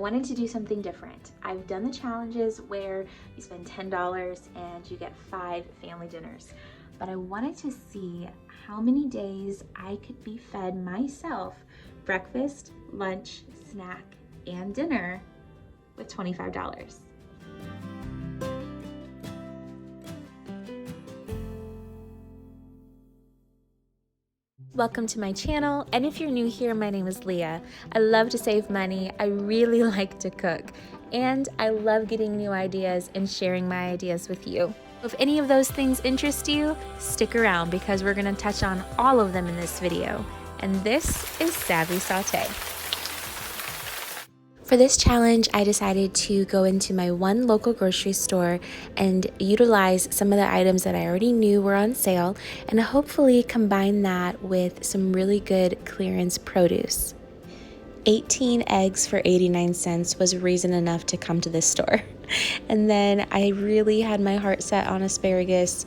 wanted to do something different. I've done the challenges where you spend $10 and you get 5 family dinners, but I wanted to see how many days I could be fed myself breakfast, lunch, snack, and dinner with $25. Welcome to my channel, and if you're new here, my name is Leah. I love to save money, I really like to cook, and I love getting new ideas and sharing my ideas with you. If any of those things interest you, stick around because we're going to touch on all of them in this video. And this is Savvy Sauté. For this challenge, I decided to go into my one local grocery store and utilize some of the items that I already knew were on sale and hopefully combine that with some really good clearance produce. 18 eggs for 89 cents was reason enough to come to this store. And then I really had my heart set on asparagus,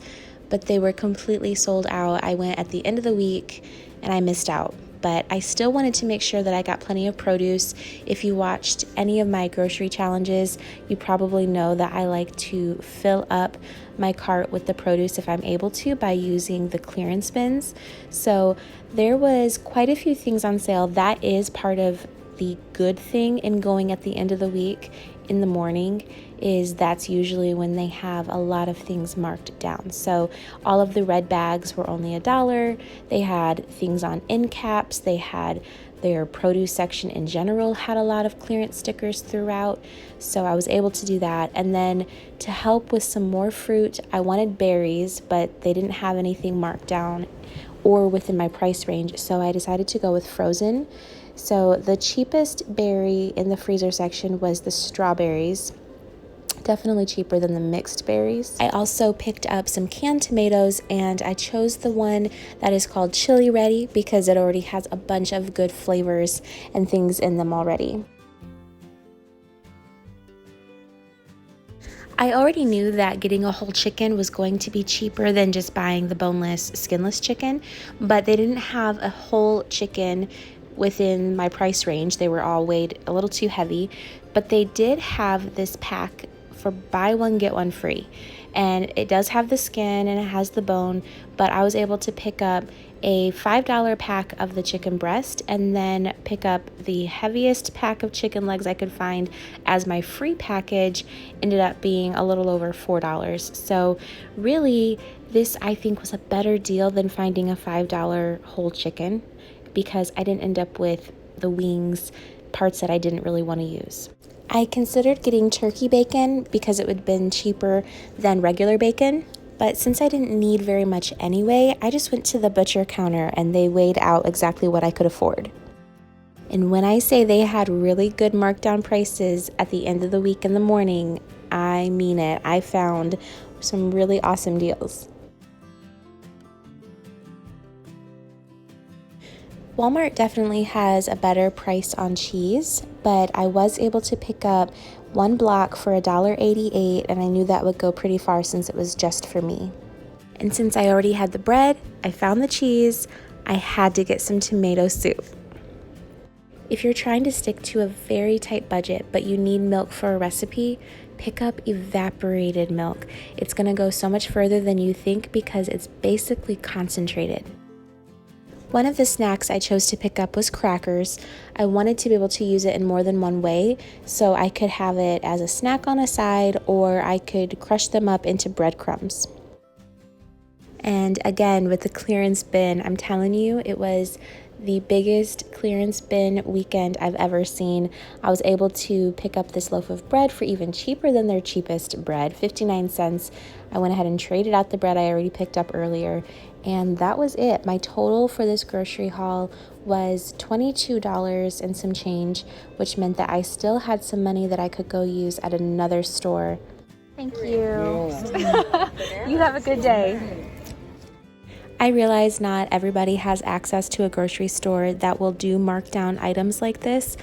but they were completely sold out. I went at the end of the week and I missed out. But I still wanted to make sure that I got plenty of produce. If you watched any of my grocery challenges, you probably know that I like to fill up my cart with the produce if I'm able to by using the clearance bins. So there was quite a few things on sale. That is part of the good thing in going at the end of the week in the morning, is that's usually when they have a lot of things marked down. So all of the red bags were only $1. They had things on end caps. They had their produce section in general had a lot of clearance stickers throughout. So I was able to do that. And then to help with some more fruit, I wanted berries, but they didn't have anything marked down or within my price range. So I decided to go with frozen. So the cheapest berry in the freezer section was the strawberries. Definitely cheaper than the mixed berries. I also picked up some canned tomatoes, and I chose the one that is called Chili Ready because it already has a bunch of good flavors and things in them already. I already knew that getting a whole chicken was going to be cheaper than just buying the boneless, skinless chicken, but they didn't have a whole chicken within my price range. They were all weighed a little too heavy, but they did have this pack for buy one get one free, and it does have the skin and it has the bone, but I was able to pick up a $5 pack of the chicken breast and then pick up the heaviest pack of chicken legs I could find as my free package. Ended up being a little over $4. So really, this I think was a better deal than finding a $5 whole chicken, because I didn't end up with the wings, parts that I didn't really want to use. I considered getting turkey bacon because it would have been cheaper than regular bacon, but since I didn't need very much anyway, I just went to the butcher counter and they weighed out exactly what I could afford. And when I say they had really good markdown prices at the end of the week in the morning, I mean it. I found some really awesome deals. Walmart definitely has a better price on cheese, but I was able to pick up one block for $1.88, and I knew that would go pretty far since it was just for me. And since I already had the bread, I found the cheese, I had to get some tomato soup. If you're trying to stick to a very tight budget, but you need milk for a recipe, pick up evaporated milk. It's gonna go so much further than you think because it's basically concentrated. One of the snacks I chose to pick up was crackers. I wanted to be able to use it in more than one way, so I could have it as a snack on a side, or I could crush them up into breadcrumbs. And again, with the clearance bin, I'm telling you, it was the biggest clearance bin weekend I've ever seen. I was able to pick up this loaf of bread for even cheaper than their cheapest bread, 59 cents. I went ahead and traded out the bread I already picked up earlier, and that was it. My total for this grocery haul was $22 and some change, which meant that I still had some money that I could go use at another store. Thank you. You have a good day. I realize not everybody has access to a grocery store that will do markdown items like this.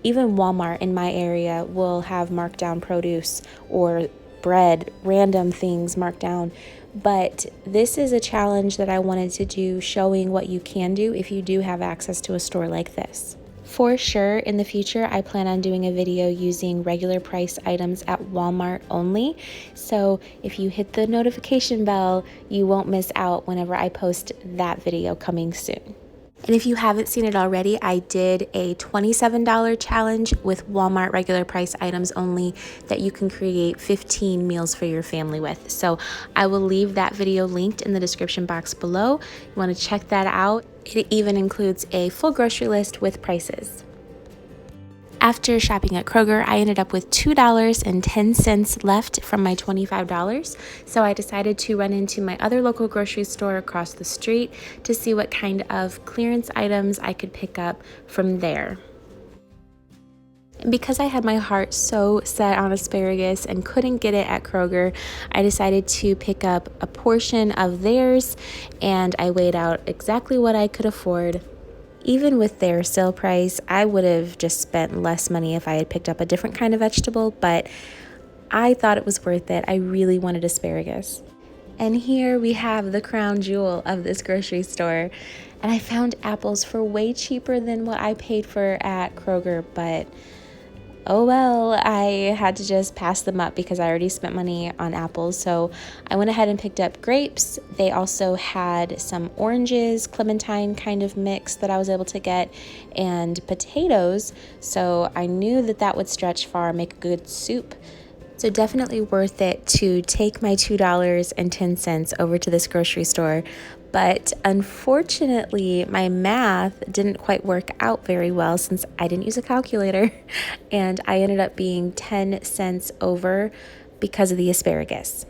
Even Walmart in my area will have markdown produce or bread, random things marked down. But this is a challenge that I wanted to do, showing what you can do if you do have access to a store like this. For sure, in the future, I plan on doing a video using regular price items at Walmart only. So if you hit the notification bell, you won't miss out whenever I post that video coming soon. And if you haven't seen it already, I did a $27 challenge with Walmart regular price items only that you can create 15 meals for your family with. So I will leave that video linked in the description box below. You want to check that out. It even includes a full grocery list with prices. After shopping at Kroger, I ended up with $2.10 left from my $25. So I decided to run into my other local grocery store across the street to see what kind of clearance items I could pick up from there. And because I had my heart so set on asparagus and couldn't get it at Kroger, I decided to pick up a portion of theirs, and I weighed out exactly what I could afford. Even with their sale price, I would have just spent less money if I had picked up a different kind of vegetable, but I thought it was worth it. I really wanted asparagus. And here we have the crown jewel of this grocery store. And I found apples for way cheaper than what I paid for at Kroger, but oh well, I had to just pass them up because I already spent money on apples. So I went ahead and picked up grapes. They also had some oranges, clementine kind of mix that I was able to get, and potatoes. So I knew that that would stretch far, make a good soup. So definitely worth it to take my $2.10 over to this grocery store. But unfortunately, my math didn't quite work out very well since I didn't use a calculator, and I ended up being 10 cents over because of the asparagus.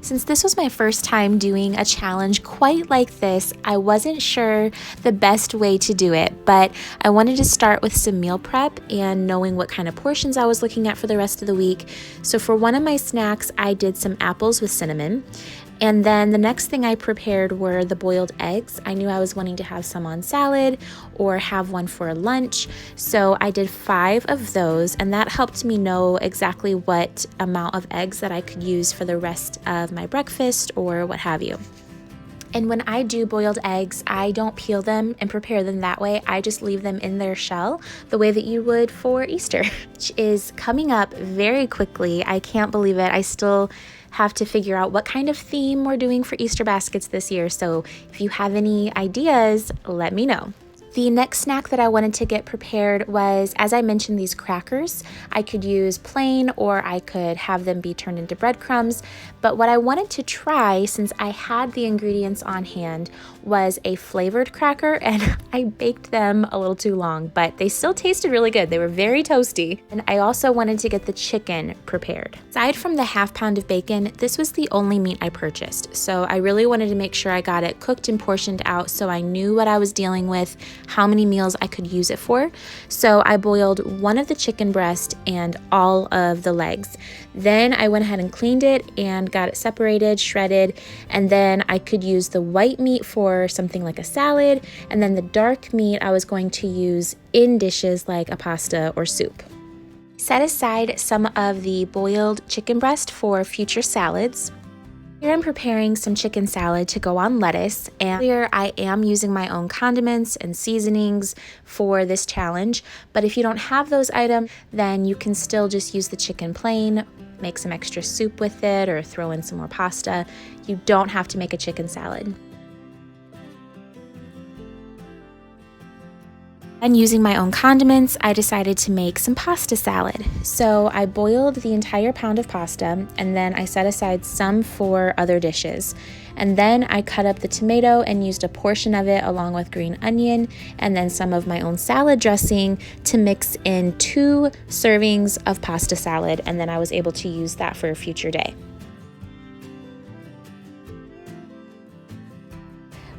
Since this was my first time doing a challenge quite like this, I wasn't sure the best way to do it, but I wanted to start with some meal prep and knowing what kind of portions I was looking at for the rest of the week. So for one of my snacks, I did some apples with cinnamon. And then the next thing I prepared were the boiled eggs. I knew I was wanting to have some on salad or have one for lunch. So I did 5 of those, and that helped me know exactly what amount of eggs that I could use for the rest of my breakfast or what have you. And when I do boiled eggs, I don't peel them and prepare them that way. I just leave them in their shell the way that you would for Easter, which is coming up very quickly. I can't believe it. I still have to figure out what kind of theme we're doing for Easter baskets this year. So if you have any ideas, let me know. The next snack that I wanted to get prepared was, as I mentioned, these crackers. I could use plain or I could have them be turned into breadcrumbs. But what I wanted to try, since I had the ingredients on hand, was a flavored cracker, and I baked them a little too long, but they still tasted really good. They were very toasty. And I also wanted to get the chicken prepared. Aside from the ½ pound of bacon, this was the only meat I purchased. So I really wanted to make sure I got it cooked and portioned out so I knew what I was dealing with, how many meals I could use it for. So I boiled one of the chicken breast and all of the legs. Then I went ahead and cleaned it and got it separated, shredded, and then I could use the white meat for something like a salad, and then the dark meat I was going to use in dishes like a pasta or soup. Set aside some of the boiled chicken breast for future salads. Here I'm preparing some chicken salad to go on lettuce, and here I am using my own condiments and seasonings for this challenge, but if you don't have those items, then you can still just use the chicken plain, make some extra soup with it, or throw in some more pasta. You don't have to make a chicken salad. And using my own condiments, I decided to make some pasta salad. So I boiled the entire pound of pasta, and then I set aside some for other dishes. And then I cut up the tomato and used a portion of it along with green onion and then some of my own salad dressing to mix in 2 servings of pasta salad, and then I was able to use that for a future day.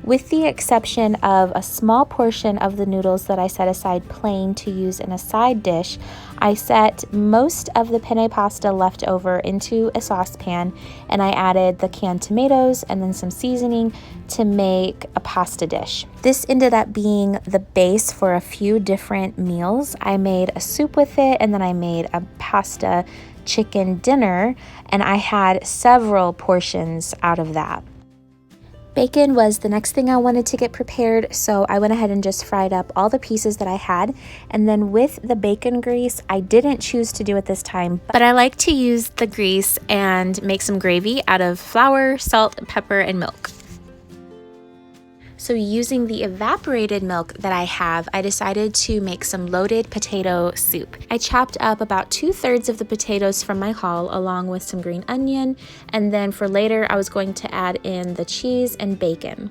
With the exception of a small portion of the noodles that I set aside plain to use in a side dish, I set most of the penne pasta left over into a saucepan, and I added the canned tomatoes and then some seasoning to make a pasta dish. This ended up being the base for a few different meals. I made a soup with it, and then I made a pasta chicken dinner, and I had several portions out of that. Bacon was the next thing I wanted to get prepared, so I went ahead and just fried up all the pieces that I had. And then with the bacon grease, I didn't choose to do it this time, but I like to use the grease and make some gravy out of flour, salt, pepper, and milk. So using the evaporated milk that I have, I decided to make some loaded potato soup. I chopped up about 2/3 of the potatoes from my haul along with some green onion, and then for later I was going to add in the cheese and bacon.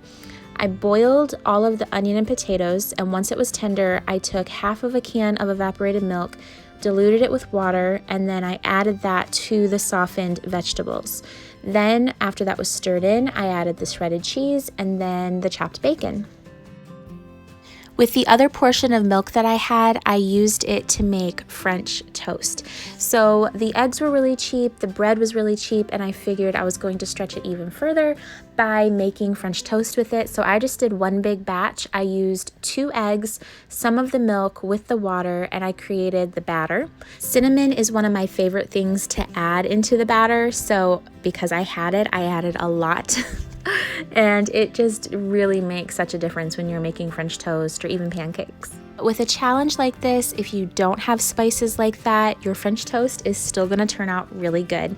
I boiled all of the onion and potatoes, and once it was tender, I took half of a can of evaporated milk, diluted it with water, and then I added that to the softened vegetables. Then, after that was stirred in, I added the shredded cheese and then the chopped bacon. With the other portion of milk that I had, I used it to make French toast. So the eggs were really cheap, the bread was really cheap, and I figured I was going to stretch it even further by making French toast with it. So I just did one big batch. I used 2 eggs, some of the milk with the water, and I created the batter. Cinnamon is one of my favorite things to add into the batter, so because I had it, I added a lot. And it just really makes such a difference when you're making French toast or even pancakes. With a challenge like this, if you don't have spices like that, your French toast is still gonna turn out really good.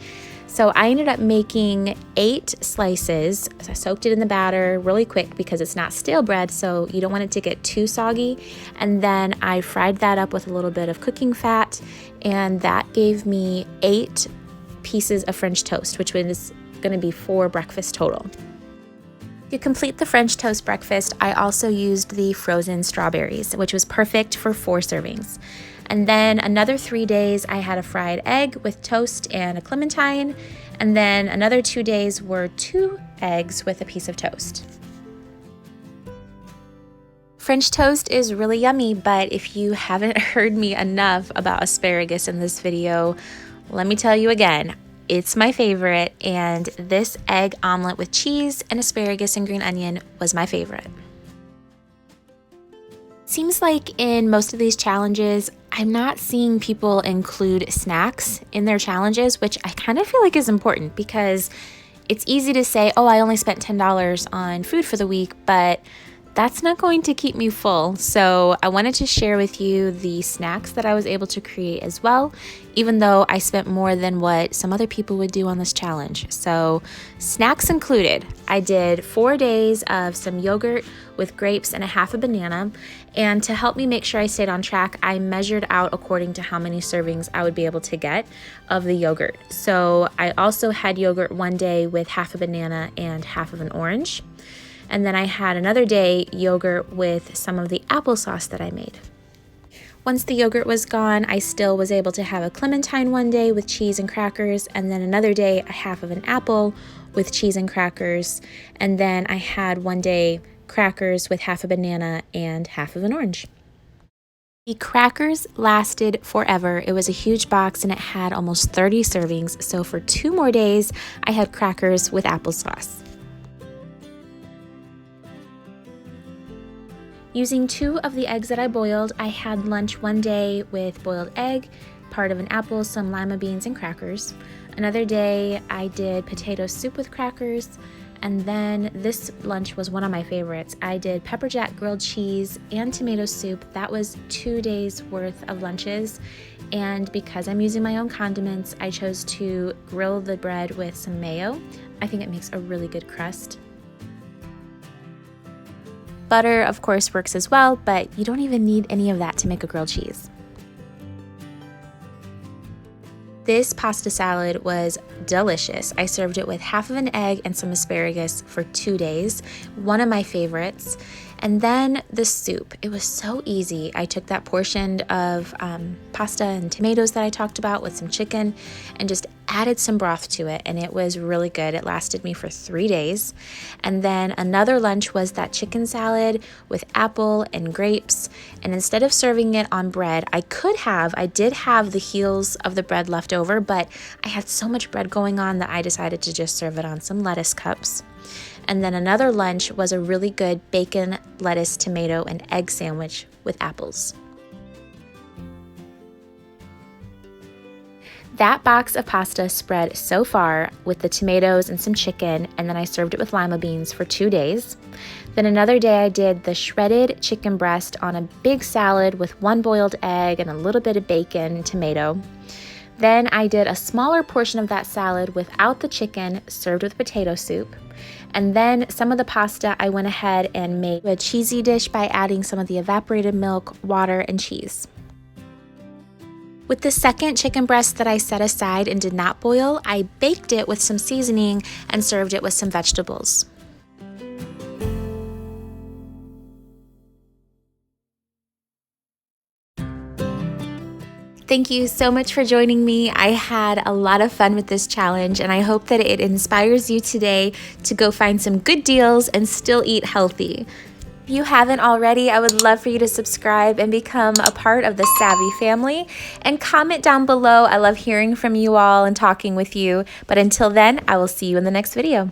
So I ended up making 8 slices. I soaked it in the batter really quick because it's not stale bread, so you don't want it to get too soggy. And then I fried that up with a little bit of cooking fat, and that gave me 8 pieces of French toast, which was gonna be 4 breakfasts total. To complete the French toast breakfast, I also used the frozen strawberries, which was perfect for 4 servings. And then another 3 days, I had a fried egg with toast and a clementine. And then another 2 days were 2 eggs with a piece of toast. French toast is really yummy, but if you haven't heard me enough about asparagus in this video, let me tell you again. It's my favorite, and this egg omelet with cheese and asparagus and green onion was my favorite. Seems like in most of these challenges, I'm not seeing people include snacks in their challenges, which I kind of feel like is important because it's easy to say, oh, I only spent $10 on food for the week, but that's not going to keep me full. So I wanted to share with you the snacks that I was able to create as well, even though I spent more than what some other people would do on this challenge. So snacks included, I did 4 days of some yogurt with grapes and a half a banana. And to help me make sure I stayed on track, I measured out according to how many servings I would be able to get of the yogurt. So I also had yogurt one day with half a banana and half of an orange. And then I had another day yogurt with some of the applesauce that I made. Once the yogurt was gone, I still was able to have a clementine one day with cheese and crackers, and then another day a half of an apple with cheese and crackers, and then I had one day crackers with half a banana and half of an orange. The crackers lasted forever. It was a huge box and it had almost 30 servings, so for 2 more days I had crackers with applesauce. Using 2 of the eggs that I boiled, I had lunch one day with boiled egg, part of an apple, some lima beans, and crackers. Another day, I did potato soup with crackers, and then this lunch was one of my favorites. I did pepper jack grilled cheese and tomato soup. That was 2 days worth of lunches, and because I'm using my own condiments, I chose to grill the bread with some mayo. I think it makes a really good crust. Butter, of course, works as well, but you don't even need any of that to make a grilled cheese. This pasta salad was delicious. I served it with half of an egg and some asparagus for 2 days, one of my favorites. And then the soup, it was so easy. I took that portion of pasta and tomatoes that I talked about with some chicken and just added some broth to it, and it was really good. It lasted me for 3 days. And then another lunch was that chicken salad with apple and grapes. And instead of serving it on bread, I did have the heels of the bread left over, but I had so much bread going on that I decided to just serve it on some lettuce cups. And then another lunch was a really good bacon, lettuce, tomato, and egg sandwich with apples. That box of pasta spread so far with the tomatoes and some chicken, and then I served it with lima beans for 2 days. Then another day I did the shredded chicken breast on a big salad with 1 boiled egg and a little bit of bacon and tomato. Then I did a smaller portion of that salad without the chicken, served with potato soup. And then some of the pasta I went ahead and made a cheesy dish by adding some of the evaporated milk, water, and cheese. With the second chicken breast that I set aside and did not boil, I baked it with some seasoning and served it with some vegetables. Thank you so much for joining me. I had a lot of fun with this challenge, and I hope that it inspires you today to go find some good deals and still eat healthy. If you haven't already, I would love for you to subscribe and become a part of the Savvy family, and comment down below. I love hearing from you all and talking with you. But until then, I will see you in the next video.